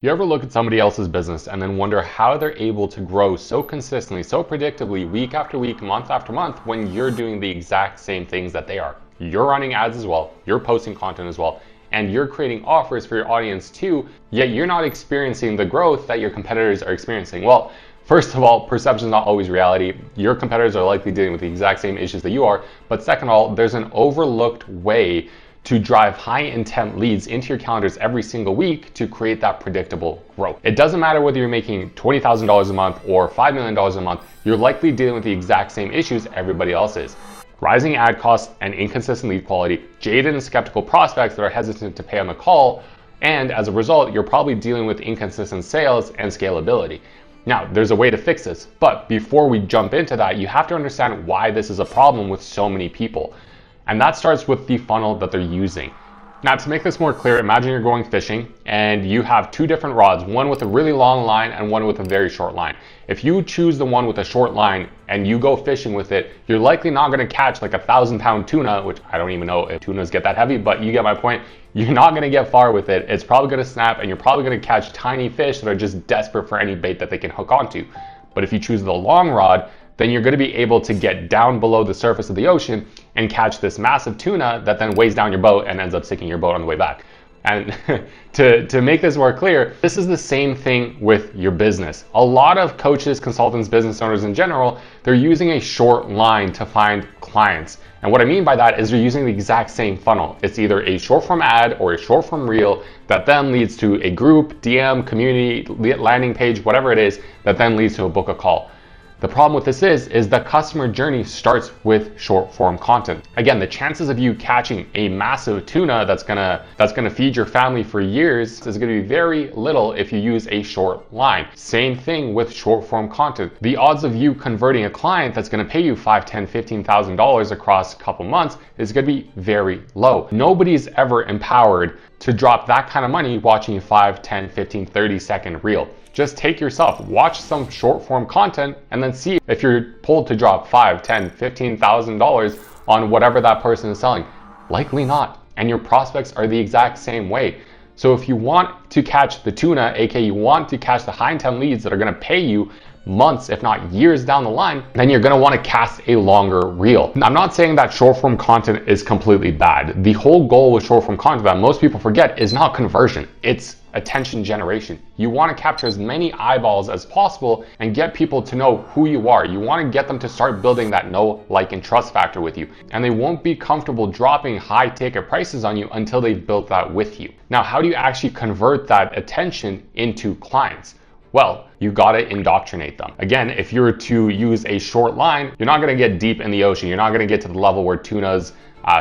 You ever look at somebody else's business and then wonder how they're able to grow so consistently, so predictably, week after week, month after month, when you're doing the exact same things that they are? You're running ads as well, you're posting content as well, and you're creating offers for your audience too, yet you're not experiencing the growth that your competitors are experiencing. Well, first of all, perception is not always reality. Your competitors are likely dealing with the exact same issues that you are. But second of all, there's an overlooked way to drive high intent leads into your calendars every single week to create that predictable growth. It doesn't matter whether you're making $20,000 a month or $5 million a month, you're likely dealing with the exact same issues everybody else is. Rising ad costs and inconsistent lead quality, jaded and skeptical prospects that are hesitant to pay on the call, and as a result, you're probably dealing with inconsistent sales and scalability. Now, there's a way to fix this, but before we jump into that, you have to understand why this is a problem with so many people. And that starts with the funnel that they're using. Now, to make this more clear, imagine you're going fishing and you have two different rods, one with a really long line and one with a very short line. If you choose the one with a short line and you go fishing with it, you're likely not going to catch like 1,000-pound tuna, which I don't even know if tunas get that heavy, but you get my point. You're not going to get far with it. It's probably going to snap and you're probably going to catch tiny fish that are just desperate for any bait that they can hook onto. But if you choose the long rod, then you're going to be able to get down below the surface of the ocean and catch this massive tuna that then weighs down your boat and ends up sinking your boat on the way back. And to make this more clear, this is the same thing with your business. A lot of coaches, consultants, business owners in general, they're using a short line to find clients. And what I mean by that is they're using the exact same funnel. It's either a short form ad or a short form reel that then leads to a group, DM, community, landing page, whatever it is, that then leads to a book a call. The problem with this is the customer journey starts with short form content. Again, the chances of you catching a massive tuna that's gonna feed your family for years is gonna be very little if you use a short line. Same thing with short form content. The odds of you converting a client that's gonna pay you $5,000, $10,000, $15,000 across a couple months is gonna be very low. Nobody's ever empowered to drop that kind of money watching a 5, 10, 15, 30-second reel. Just take yourself, watch some short form content, and then see if you're pulled to drop $5, $10, $15,000 on whatever that person is selling. Likely not. And your prospects are the exact same way. So if you want to catch the tuna, aka you want to catch the high intent leads that are going to pay you months, if not years down the line, then you're going to want to cast a longer reel. I'm not saying that short form content is completely bad. The whole goal with short form content that most people forget is not conversion. It's attention generation. You want to capture as many eyeballs as possible and get people to know who you are. You want to get them to start building that know, like, and trust factor with you. And they won't be comfortable dropping high ticket prices on you until they've built that with you. Now, how do you actually convert that attention into clients? Well, you gotta indoctrinate them. Again, if you were to use a short line, you're not gonna get deep in the ocean. You're not gonna get to the level where tunas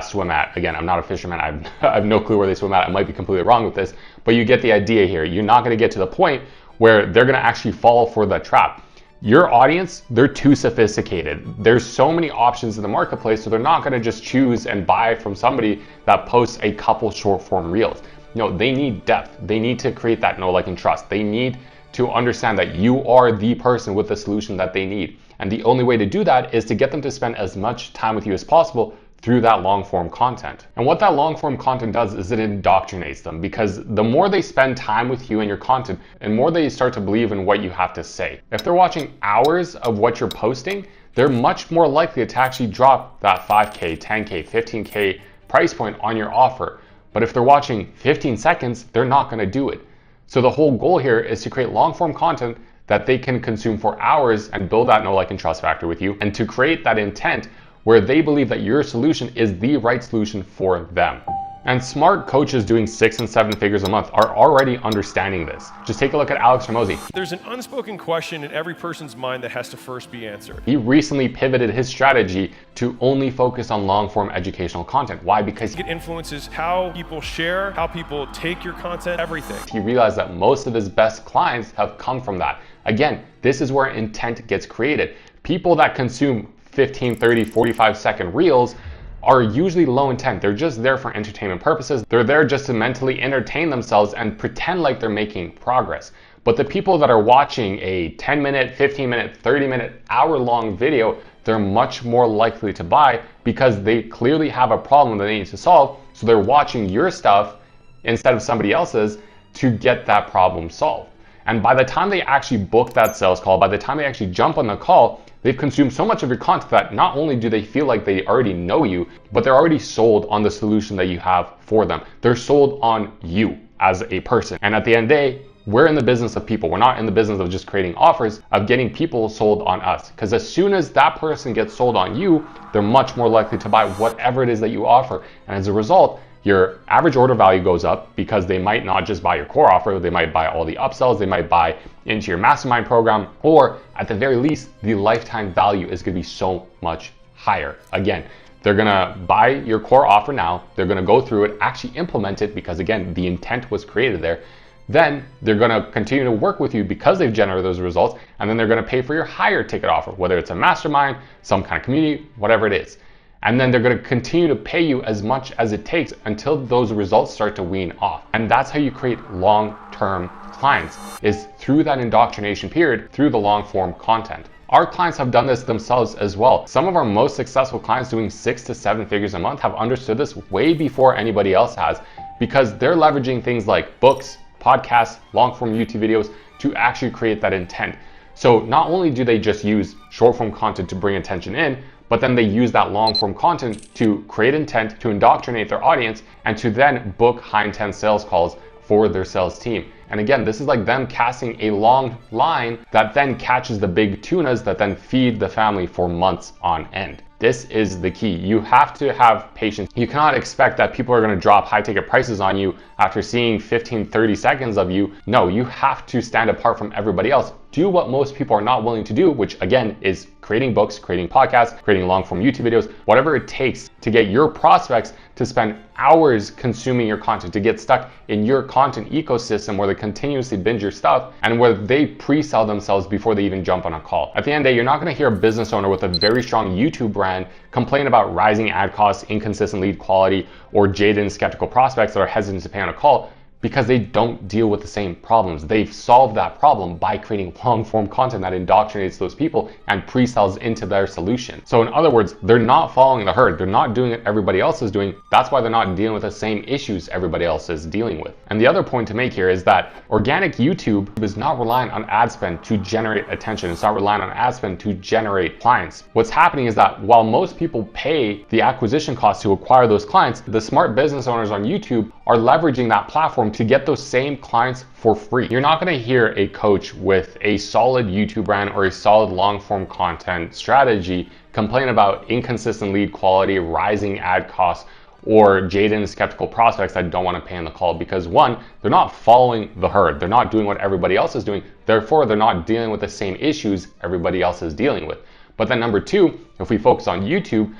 swim at. Again, I'm not a fisherman. I have no clue where they swim at. I might be completely wrong with this, but you get the idea here. You're not gonna get to the point where they're gonna actually fall for the trap. Your audience, they're too sophisticated. There's so many options in the marketplace, so they're not gonna just choose and buy from somebody that posts a couple short form reels. No, they need depth. They need to create that know, like, and trust. They need to understand that you are the person with the solution that they need. And the only way to do that is to get them to spend as much time with you as possible through that long form content. And what that long form content does is it indoctrinates them, because the more they spend time with you and your content, and more they start to believe in what you have to say. If they're watching hours of what you're posting, they're much more likely to actually drop that 5K, 10K, 15K price point on your offer. But if they're watching 15 seconds, they're not gonna do it. So the whole goal here is to create long form content that they can consume for hours and build that know, like, and trust factor with you, and to create that intent where they believe that your solution is the right solution for them. And smart coaches doing 6 and 7 figures a month are already understanding this. Just take a look at Alex Hormozi. There's an unspoken question in every person's mind that has to first be answered. He recently pivoted his strategy to only focus on long form educational content. Why? Because It influences how people share, how people take your content, everything. he realized that most of his best clients have come from that. Again, this is where intent gets created. People that consume 15, 30, 45-second reels are usually low intent. They're just there for entertainment purposes. They're there just to mentally entertain themselves and pretend like they're making progress. But the people that are watching a 10-minute, 15-minute, 30-minute, hour-long video, they're much more likely to buy because they clearly have a problem that they need to solve. So they're watching your stuff instead of somebody else's to get that problem solved. And by the time they actually book that sales call, by the time they actually jump on the call, they've consumed so much of your content that not only do they feel like they already know you, but they're already sold on the solution that you have for them. They're sold on you as a person. And at the end of the day, we're in the business of people. We're not in the business of just creating offers, of getting people sold on us. Because as soon as that person gets sold on you, they're much more likely to buy whatever it is that you offer. And as a result, your average order value goes up because they might not just buy your core offer, they might buy all the upsells, they might buy into your mastermind program, or at the very least, the lifetime value is gonna be so much higher. Again, they're gonna buy your core offer now, they're gonna go through it, actually implement it because again, the intent was created there. Then they're gonna continue to work with you because they've generated those results, and then they're gonna pay for your higher ticket offer, whether it's a mastermind, some kind of community, whatever it is. And then they're gonna continue to pay you as much as it takes until those results start to wean off. And that's how you create long-term clients, is through that indoctrination period, through the long-form content. Our clients have done this themselves as well. Some of our most successful clients doing 6 to 7 figures a month have understood this way before anybody else has, because they're leveraging things like books, podcasts, long-form YouTube videos to actually create that intent. So not only do they just use short-form content to bring attention in, but then they use that long-form content to create intent, to indoctrinate their audience, and to then book high-intent sales calls for their sales team. And again, this is like them casting a long line that then catches the big tunas that then feed the family for months on end. This is the key. You have to have patience. You cannot expect that people are going to drop high ticket prices on you after seeing 15, 30 seconds of you. No, you have to stand apart from everybody else. Do what most people are not willing to do, which again is creating books, creating podcasts, creating long form YouTube videos, whatever it takes to get your prospects to spend hours consuming your content, to get stuck in your content ecosystem where they continuously binge your stuff and where they pre-sell themselves before they even jump on a call. At the end of the day, you're not going to hear a business owner with a very strong YouTube brand complain about rising ad costs, inconsistent lead quality, or jaded and skeptical prospects that are hesitant to pay on a call, because they don't deal with the same problems. They've solved that problem by creating long form content that indoctrinates those people and pre-sells into their solution. So in other words, they're not following the herd. They're not doing what everybody else is doing. That's why they're not dealing with the same issues everybody else is dealing with. And the other point to make here is that organic YouTube is not reliant on ad spend to generate attention. It's not reliant on ad spend to generate clients. What's happening is that while most people pay the acquisition cost to acquire those clients, the smart business owners on YouTube are leveraging that platform to get those same clients for free. You're not going to hear a coach with a solid YouTube brand or a solid long form content strategy complain about inconsistent lead quality, rising ad costs, or jaded and skeptical prospects that don't want to pay on the call, because one, they're not following the herd. They're not doing what everybody else is doing. Therefore, they're not dealing with the same issues everybody else is dealing with. But then number two, if we focus on YouTube,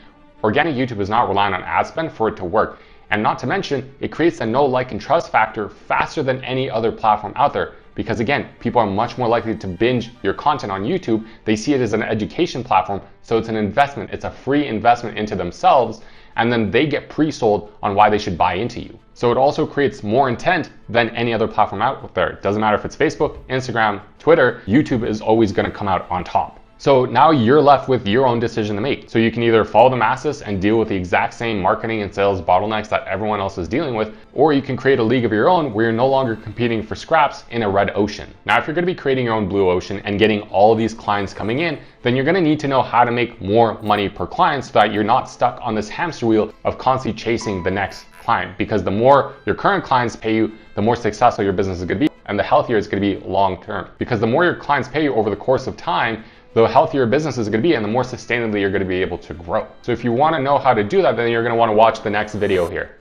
organic YouTube is not relying on ad spend for it to work. And not to mention, it creates a know, like, and trust factor faster than any other platform out there. Because again, people are much more likely to binge your content on YouTube. They see it as an education platform, so it's an investment. It's a free investment into themselves, and then they get pre-sold on why they should buy into you. So it also creates more intent than any other platform out there. It doesn't matter if it's Facebook, Instagram, Twitter, YouTube is always gonna come out on top. So now you're left with your own decision to make. So you can either follow the masses and deal with the exact same marketing and sales bottlenecks that everyone else is dealing with, or you can create a league of your own where you're no longer competing for scraps in a red ocean. Now, if you're gonna be creating your own blue ocean and getting all of these clients coming in, then you're gonna need to know how to make more money per client so that you're not stuck on this hamster wheel of constantly chasing the next client. Because the more your current clients pay you, the more successful your business is gonna be, and the healthier it's gonna be long term. Because the more your clients pay you over the course of time, the healthier business is going to be and the more sustainably you're going to be able to grow. So if you want to know how to do that, then you're going to want to watch the next video here.